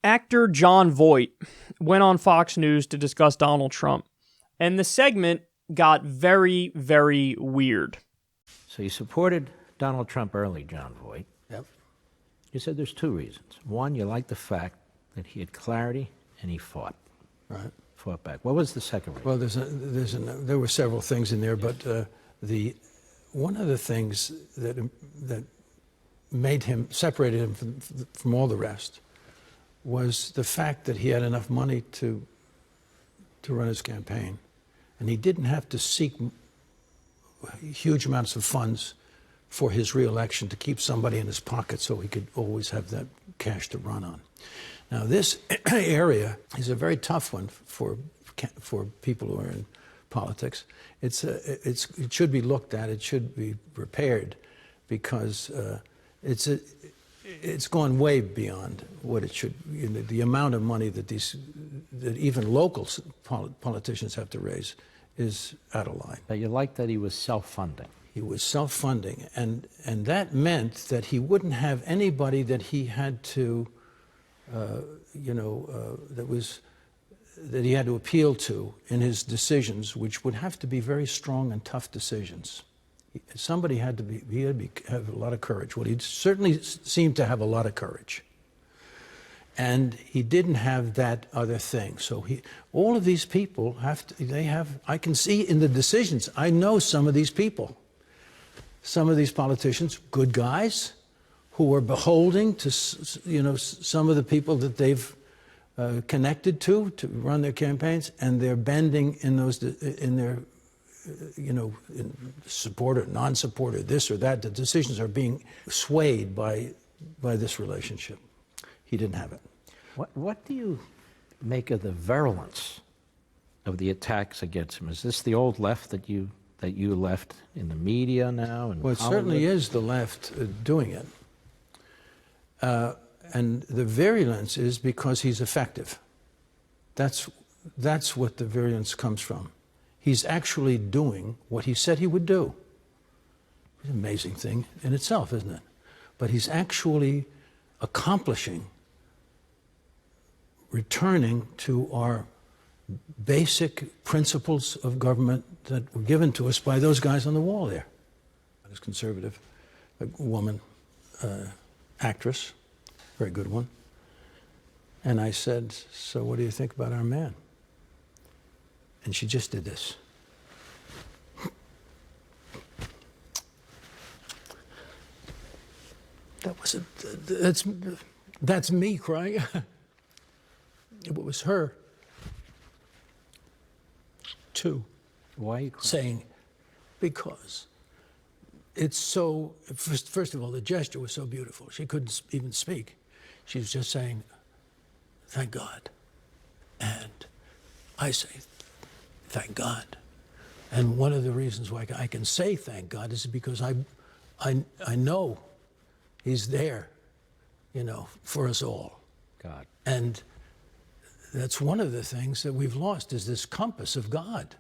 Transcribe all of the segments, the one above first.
Actor Jon Voight went on Fox News to discuss Donald Trump, and the segment got very, very weird. So you supported Donald Trump early, Jon Voight. Yep. You said there's two reasons. One, you liked the fact that he had clarity and he fought. Right. Fought back. What was the second reason? Well, there were several things in there, but one of the things that separated him from all the rest was the fact that he had enough money to run his campaign, and he didn't have to seek huge amounts of funds for his reelection to keep somebody in his pocket so he could always have that cash to run on. Now, this area is a very tough one for people who are in politics. It should be looked at. It should be repaired, because it's gone way beyond what it should. The amount of money that even local politicians have to raise is out of line. But you liked that he was self-funding. He was self-funding, and that meant that he wouldn't have anybody that he had to, that he had to appeal to in his decisions, which would have to be very strong and tough decisions. Somebody had to have a lot of courage. Well, he certainly seemed to have a lot of courage, and he didn't have that other thing. So all of these people I can see in the decisions. I know some of these people. Some of these politicians, good guys, who are beholding to, some of the people that they've connected to run their campaigns, and they're bending in their in support or non-support or this or that. The decisions are being swayed by this relationship. He didn't have it. What do you make of the virulence of the attacks against him? Is this the old left that you left in the media now? Well, it certainly is the left doing it. And the virulence is because he's effective. That's what the virulence comes from. He's actually doing what he said he would do. It's an amazing thing in itself, isn't it? But he's actually accomplishing, returning to our basic principles of government that were given to us by those guys on the wall there. This conservative, a woman, actress, very good one. And I said, so what do you think about our man? And she just did this. That's me crying. It was her, too. Why are you crying? Saying, because it's so, first of all, the gesture was so beautiful. She couldn't even speak. She was just saying, thank God. And I say, thank God. And one of the reasons why I can say thank God is because I know he's there, for us all. God. And that's one of the things that we've lost, is this compass of God.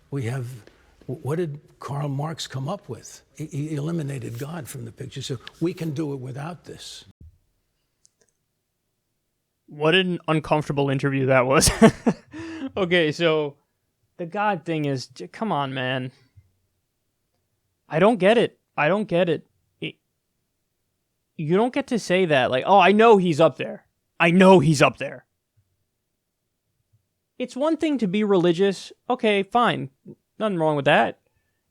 What did Karl Marx come up with? He eliminated God from the picture, so we can do it without this. What an uncomfortable interview that was. Okay, so the God thing is, come on, man. I don't get it. You don't get to say that, like, oh, I know he's up there. It's one thing to be religious. Okay, fine. Nothing wrong with that.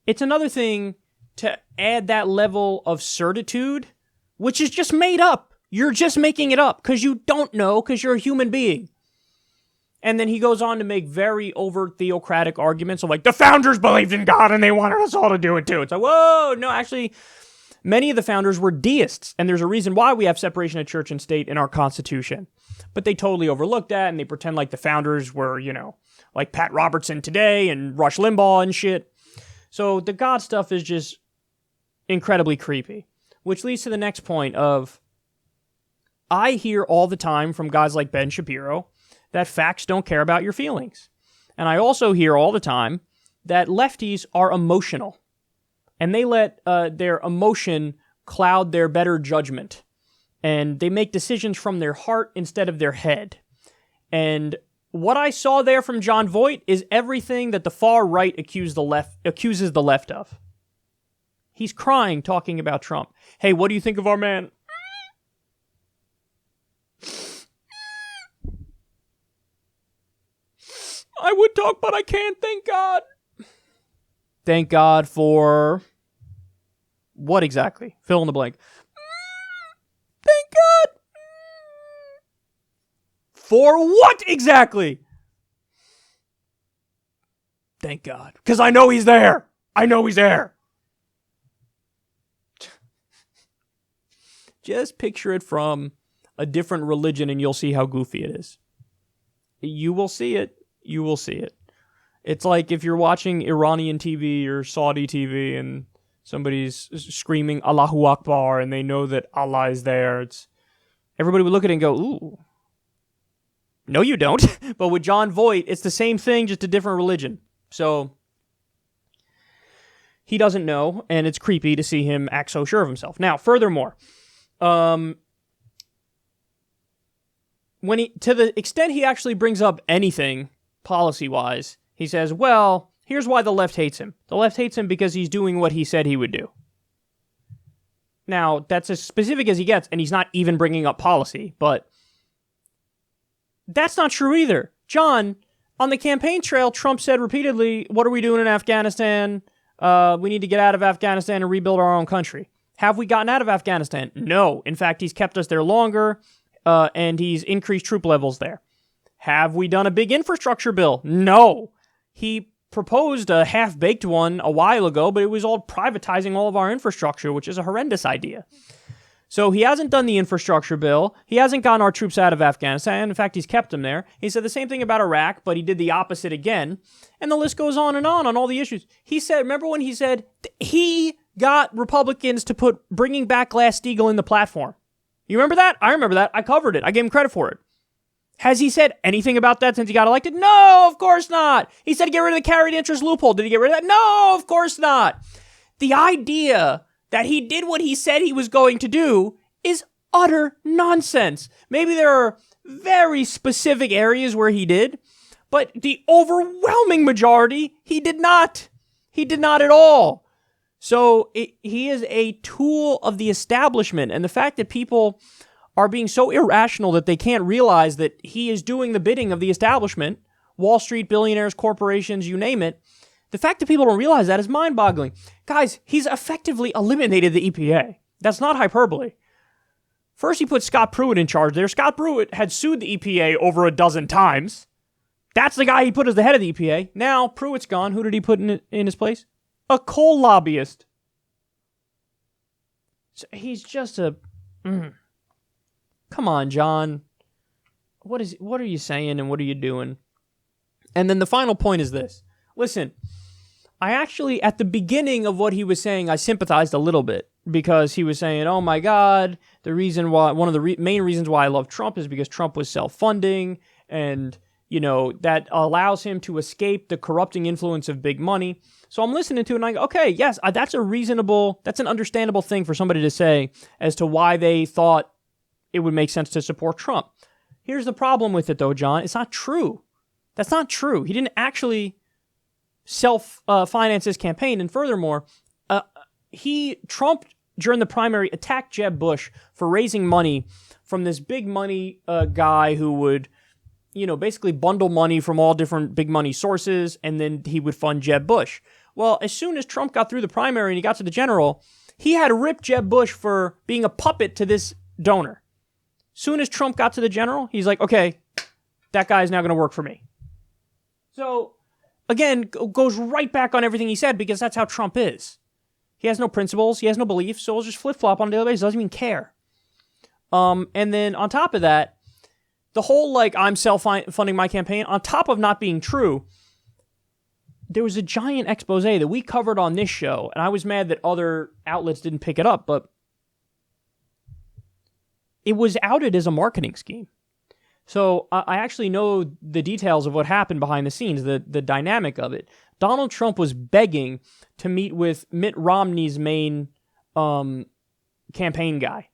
It's another thing to add that level of certitude, which is just made up. You're just making it up because you don't know, because you're a human being. And then he goes on to make very overt theocratic arguments of, like, the founders believed in God and they wanted us all to do it too. It's like, whoa, no, actually, many of the founders were deists, and there's a reason why we have separation of church and state in our Constitution. But they totally overlook that, and they pretend like the founders were, like Pat Robertson today and Rush Limbaugh and shit. So the God stuff is just incredibly creepy, which leads to the next point of, I hear all the time from guys like Ben Shapiro that facts don't care about your feelings. And I also hear all the time that lefties are emotional, and they let their emotion cloud their better judgment. and they make decisions from their heart instead of their head. And what I saw there from Jon Voight is everything that the far right accuses the left of. He's crying talking about Trump. Hey, what do you think of our man? I would talk, but I can't, thank God. Thank God for... what exactly? Fill in the blank. Thank God. For what exactly? Thank God. Because I know he's there. I know he's there. Just picture it from a different religion and you'll see how goofy it is. You will see it. You will see it. It's like if you're watching Iranian TV or Saudi TV and somebody's screaming Allahu Akbar and they know that Allah is there. Everybody would look at it and go, ooh. No, you don't. But with Jon Voight, it's the same thing, just a different religion. So he doesn't know, and it's creepy to see him act so sure of himself. Now, furthermore, to the extent he actually brings up anything policy-wise, he says, well, here's why the left hates him. The left hates him because he's doing what he said he would do. Now, that's as specific as he gets, and he's not even bringing up policy, but that's not true either. John, on the campaign trail, Trump said repeatedly, what are we doing in Afghanistan? We need to get out of Afghanistan and rebuild our own country. Have we gotten out of Afghanistan? No. In fact, he's kept us there longer, and he's increased troop levels there. Have we done a big infrastructure bill? No. He proposed a half-baked one a while ago, but it was all privatizing all of our infrastructure, which is a horrendous idea. So he hasn't done the infrastructure bill. He hasn't gotten our troops out of Afghanistan. In fact, he's kept them there. He said the same thing about Iraq, but he did the opposite again. And the list goes on all the issues. He said, remember when he said he got Republicans to put bringing back Glass-Steagall in the platform? You remember that? I remember that. I covered it. I gave him credit for it. Has he said anything about that since he got elected? No, of course not. He said get rid of the carried interest loophole. Did he get rid of that? No, of course not. The idea that he did what he said he was going to do is utter nonsense. Maybe there are very specific areas where he did, but the overwhelming majority, he did not. He did not at all. So he is a tool of the establishment, and the fact that people are being so irrational that they can't realize that he is doing the bidding of the establishment, Wall Street, billionaires, corporations, you name it, the fact that people don't realize that is mind-boggling. Guys, he's effectively eliminated the EPA. That's not hyperbole. First, he put Scott Pruitt in charge there. Scott Pruitt had sued the EPA over a dozen times. That's the guy he put as the head of the EPA. Now, Pruitt's gone. Who did he put in his place? A coal lobbyist. So he's just a... Come on, John. What are you saying and what are you doing? And then the final point is this. Listen, I actually, at the beginning of what he was saying, I sympathized a little bit because he was saying, oh my God, the reason why, one of the main reasons why I love Trump is because Trump was self-funding and, you know, that allows him to escape the corrupting influence of big money. So I'm listening to it and I go, okay, yes, that's an understandable thing for somebody to say as to why they thought it would make sense to support Trump. Here's the problem with it though, John. It's not true. That's not true. He didn't actually self-finance his campaign. And furthermore, Trump, during the primary, attacked Jeb Bush for raising money from this big money guy who would, you know, basically bundle money from all different big money sources, and then he would fund Jeb Bush. Well, as soon as Trump got through the primary and he got to the general, he had ripped Jeb Bush for being a puppet to this donor. Soon as Trump got to the general, he's like, okay, that guy's now going to work for me. So, again, goes right back on everything he said because that's how Trump is. He has no principles, he has no beliefs, so he'll just flip-flop on a daily basis, doesn't even care. And then on top of that, the whole, like, I'm self-funding my campaign, on top of not being true, there was a giant expose that we covered on this show, and I was mad that other outlets didn't pick it up, but it was outed as a marketing scheme. So I actually know the details of what happened behind the scenes, the dynamic of it. Donald Trump was begging to meet with Mitt Romney's main campaign guy.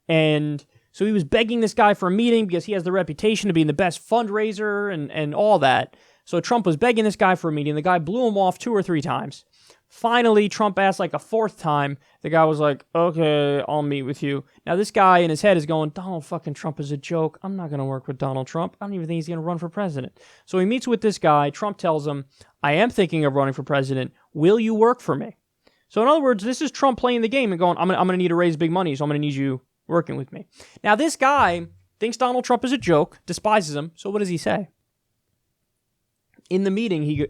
And So he was begging this guy for a meeting because he has the reputation of being the best fundraiser and all that. So Trump was begging this guy for a meeting. The guy blew him off 2 or 3 times. Finally, Trump asked like a 4th time. The guy was like, okay, I'll meet with you. Now, this guy in his head is going, Donald fucking Trump is a joke. I'm not going to work with Donald Trump. I don't even think he's going to run for president. So he meets with this guy. Trump tells him, I am thinking of running for president. Will you work for me? So in other words, this is Trump playing the game and going, I'm going to need to raise big money, so I'm going to need you working with me. Now, this guy thinks Donald Trump is a joke, despises him. So what does he say? In the meeting, he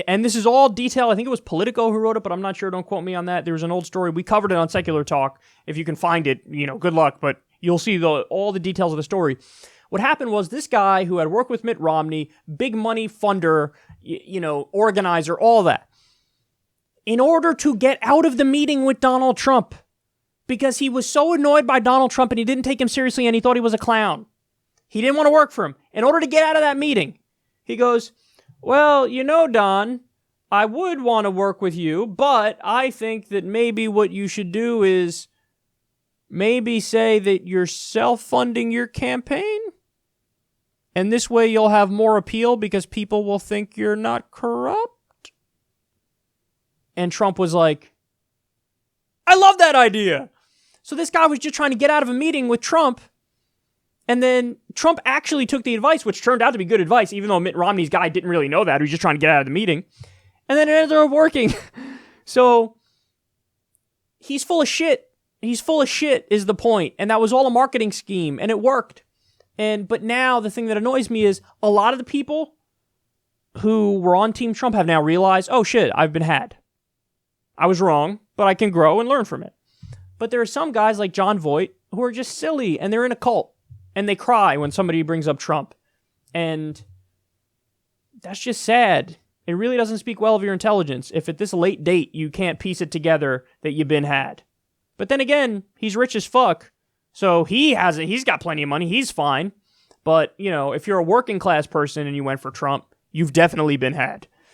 and this is all detail. I think it was Politico who wrote it, but I'm not sure. Don't quote me on that. There was an old story. We covered it on Secular Talk. If you can find it, good luck, but you'll see all the details of the story. What happened was this guy who had worked with Mitt Romney, big money funder, organizer, all that, in order to get out of the meeting with Donald Trump, because he was so annoyed by Donald Trump and he didn't take him seriously and he thought he was a clown. He didn't want to work for him. In order to get out of that meeting, he goes, well, Don, I would want to work with you, but I think that maybe what you should do is maybe say that you're self-funding your campaign. And this way you'll have more appeal because people will think you're not corrupt. And Trump was like, I love that idea. So this guy was just trying to get out of a meeting with Trump. And then Trump actually took the advice, which turned out to be good advice, even though Mitt Romney's guy didn't really know that. He was just trying to get out of the meeting. And then it ended up working. So he's full of shit. He's full of shit is the point. And that was all a marketing scheme. And it worked. But now the thing that annoys me is a lot of the people who were on Team Trump have now realized, oh shit, I've been had. I was wrong, but I can grow and learn from it. But there are some guys like Jon Voight who are just silly and they're in a cult. And they cry when somebody brings up Trump. And that's just sad. It really doesn't speak well of your intelligence if at this late date you can't piece it together that you've been had. But then again, he's rich as fuck. So he's got plenty of money. He's fine. But, if you're a working class person and you went for Trump, you've definitely been had.